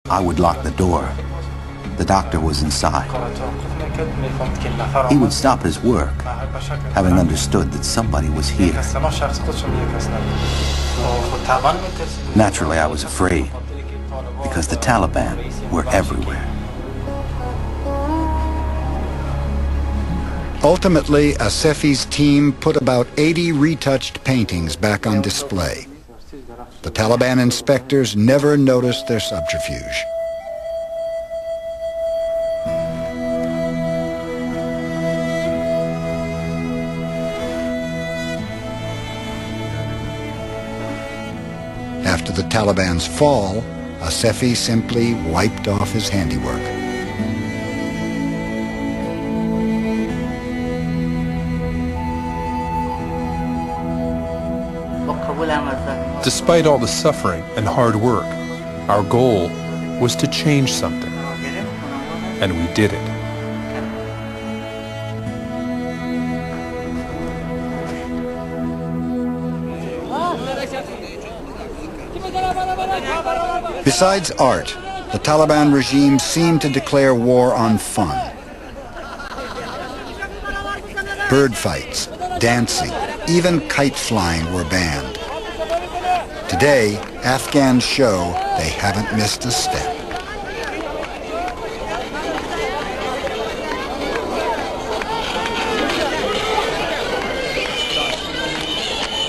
I would lock the door. The doctor was inside. He would stop his work, having understood that somebody was here. Naturally, I was afraid, because the Taliban were everywhere. Ultimately, Asefi's team put about 80 retouched paintings back on display. The Taliban inspectors never noticed their subterfuge. After the Taliban's fall, Asefi simply wiped off his handiwork. Despite all the suffering and hard work, our goal was to change something. And we did it. Besides art, the Taliban regime seemed to declare war on fun. Bird fights, dancing, even kite flying were banned. Today, Afghans show they haven't missed a step.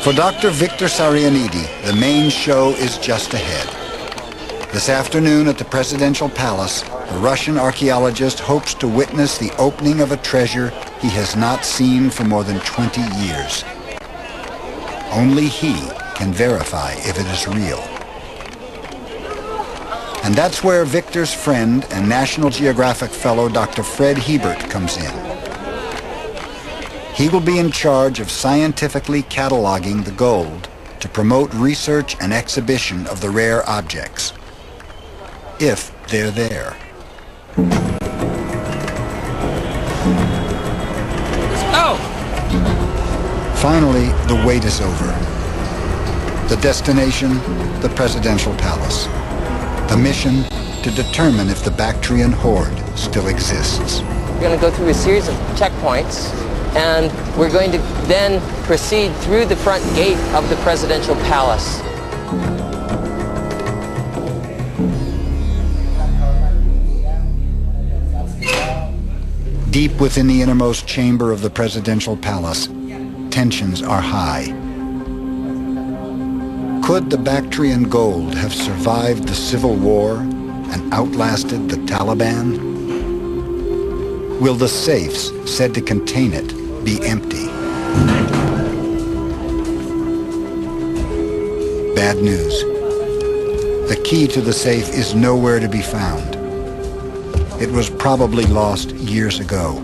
For Dr. Victor Sarianidi, the main show is just ahead. This afternoon at the presidential palace, the Russian archaeologist hopes to witness the opening of a treasure he has not seen for more than 20 years. Only he can verify if it is real. And that's where Victor's friend and National Geographic fellow Dr. Fred Hebert comes in. He will be in charge of scientifically cataloging the gold to promote research and exhibition of the rare objects, if they're there. Oh! Finally, the wait is over. The destination, the presidential palace. The mission, to determine if the Bactrian horde still exists. We're going to go through a series of checkpoints, and we're going to then proceed through the front gate of the presidential palace. Deep within the innermost chamber of the presidential palace, tensions are high. Could the Bactrian gold have survived the civil war and outlasted the Taliban? Will the safes said to contain it be empty? Bad news. The key to the safe is nowhere to be found. It was probably lost years ago.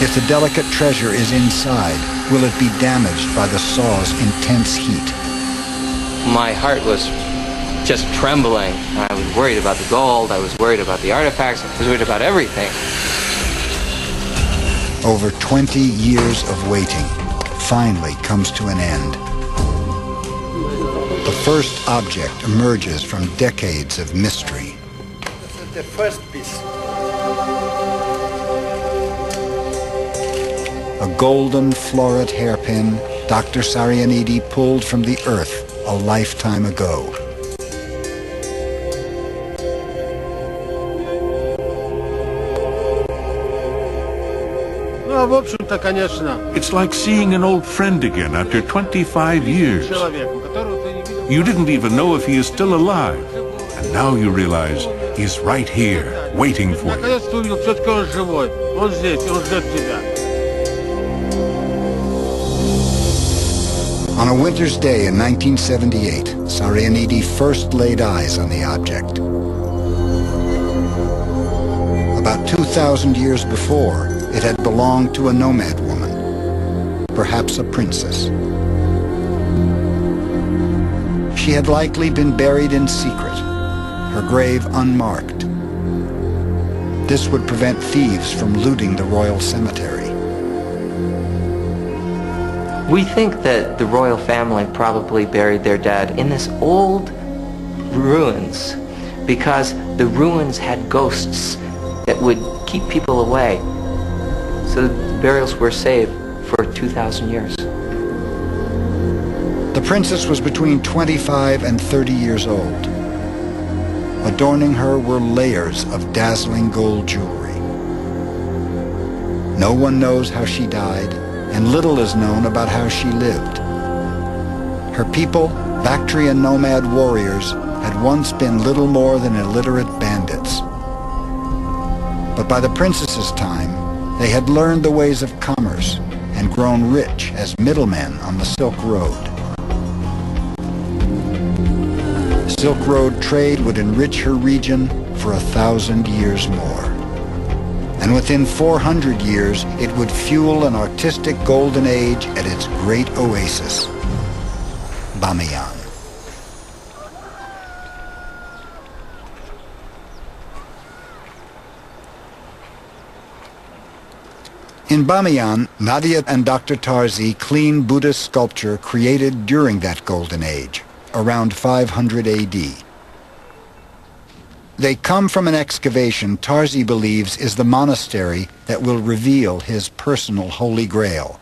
If the delicate treasure is inside, will it be damaged by the saw's intense heat? My heart was just trembling. I was worried about the gold, I was worried about the artifacts, I was worried about everything. Over 20 years of waiting finally comes to an end. The first object emerges from decades of mystery. This is the first piece. A golden floret hairpin Dr. Sarianidi pulled from the earth a lifetime ago. It's like seeing an old friend again after 25 years. You didn't even know if he is still alive. And now you realize he's right here, waiting for you. On a winter's day in 1978, Sarianidi first laid eyes on the object. About 2,000 years before, it had belonged to a nomad woman, perhaps a princess. She had likely been buried in secret, her grave unmarked. This would prevent thieves from looting the royal cemetery. We think that the royal family probably buried their dead in this old ruins because the ruins had ghosts that would keep people away. So the burials were safe for 2,000 years. The princess was between 25 and 30 years old. Adorning her were layers of dazzling gold jewelry. No one knows how she died, and little is known about how she lived. Her people, Bactrian nomad warriors, had once been little more than illiterate bandits. But by the princess's time, they had learned the ways of commerce and grown rich as middlemen on the Silk Road. Silk Road trade would enrich her region for 1,000 years more. And within 400 years, it would fuel an artistic golden age at its great oasis, Bamiyan. In Bamiyan, Nadia and Dr. Tarzi clean Buddhist sculpture created during that golden age, around 500 AD. They come from an excavation Tarzi believes is the monastery that will reveal his personal holy grail,